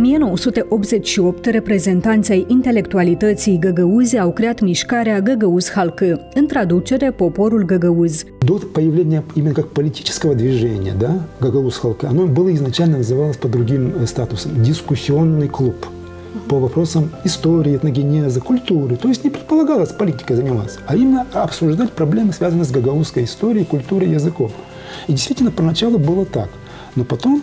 1988, reprezentanții ai intelectualității găgăuze au creat mișcarea Găgăuz Halkı, în traducere Poporul Găgăuz. До появления именно как политического движения, да, Гагауз Халкы, оно было изначально называлось по другим статусам – дискуссионный клуб по вопросам истории, этногенеза, культуры. То есть не предполагалось политикой заниматься, а именно обсуждать проблемы, связанные с гагаузской историей, культурой, языком. И действительно, поначалу было так, но потом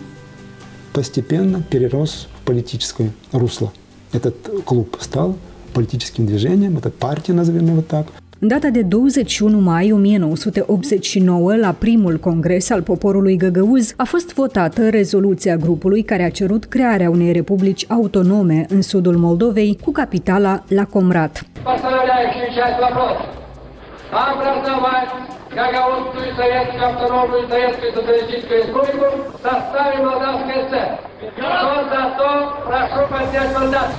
постепенно перерос в политическое русло. Этот клуб стал политическим движением, это партия, назовем его так. În data de 21 mai 1989, la primul congres al poporului găgăuz, a fost votată rezoluția grupului care a cerut crearea unei republici autonome în sudul Moldovei, cu capitala la Comrat. Гагаузскую советскую автономную советскую социалистическую республику в составе Молдавской ССР. Кто за то, прошу поднять мандат.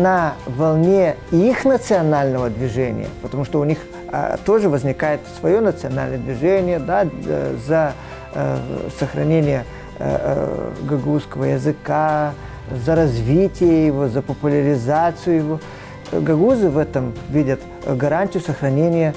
На волне их национального движения, потому что у них тоже возникает свое национальное движение, да, за сохранение гагаузского языка, за развитие его, за популяризацию его. Гагаузы в этом видят гарантию сохранения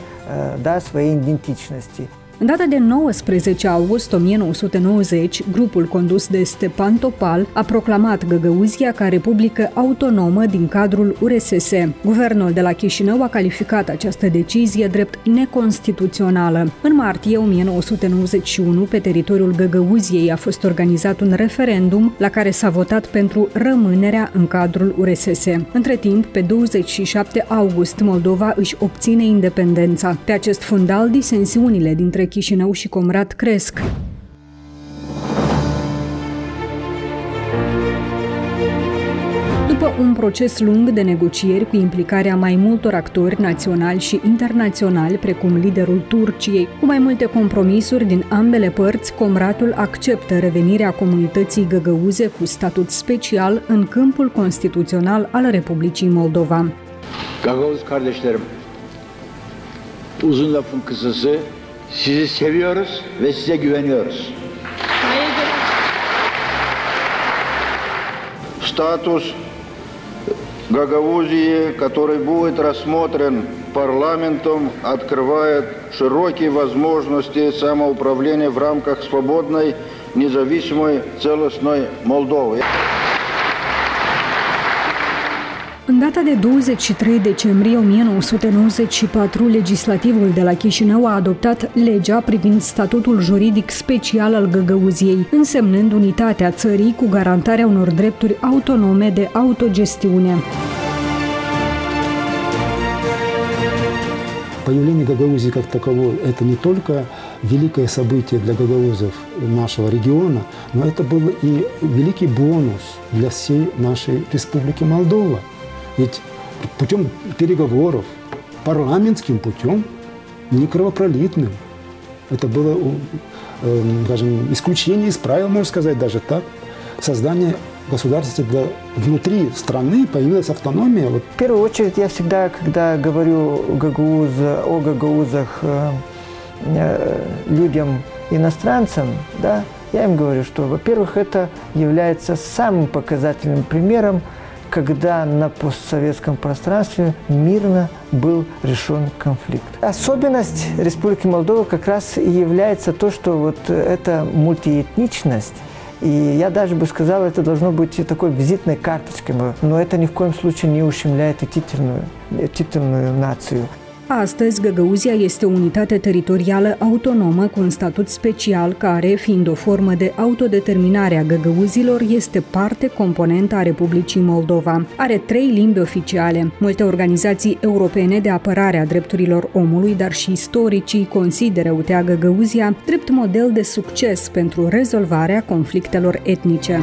своей идентичности. În data de 19 august 1990, grupul condus de Stepan Topal a proclamat Găgăuzia ca republică autonomă din cadrul URSS. Guvernul de la Chișinău a calificat această decizie drept neconstituțională. În martie 1991, pe teritoriul Găgăuziei a fost organizat un referendum la care s-a votat pentru rămânerea în cadrul URSS. Între timp, pe 27 august, Moldova își obține independența. Pe acest fundal, disensiunile dintre Chișinău și Comrat cresc. După un proces lung de negocieri cu implicarea mai multor actori naționali și internaționali, precum liderul Turciei, cu mai multe compromisuri din ambele părți, Comratul acceptă revenirea comunității găgăuze cu statut special în câmpul constituțional al Republicii Moldova. Găgăuz kardeşlerim, uzun lafın kısası, sizi seviyoruz ve size güveniyoruz. Статус Гагаузии, который будет рассмотрен парламентом, открывает широкие возможности самоуправления в рамках свободной, независимой, целостной Молдовы. În data de 23 decembrie 1994, legislativul de la Chișinău a adoptat legea privind statutul juridic special al Găgăuziei, însemnând unitatea țării cu garantarea unor drepturi autonome de autogestiune. Появление Гагаузии как таковой – это не только великое событие для гагаузов нашего региона, но это был и великий бонус для всей нашей республики Молдова. Ведь путем переговоров, парламентским путем, не кровопролитным, это было, скажем, исключение из правил, можно сказать, даже так, создание государства внутри страны появилась автономия. В первую очередь, я всегда, когда говорю о гагаузах людям, иностранцам, да, я им говорю, что, во-первых, это является самым показательным примером, когда на постсоветском пространстве мирно был решен конфликт. Особенность Республики Молдова как раз и является то, что вот эта мультиэтничность, и я даже бы сказал, это должно быть такой визитной карточкой, но это ни в коем случае не ущемляет и титульную нацию. Astăzi, Găgăuzia este o unitate teritorială autonomă cu un statut special care, fiind o formă de autodeterminare a găgăuzilor, este parte componentă a Republicii Moldova. Are 3 limbi oficiale. Multe organizații europene de apărare a drepturilor omului, dar și istoricii, consideră UTA Găgăuzia drept model de succes pentru rezolvarea conflictelor etnice.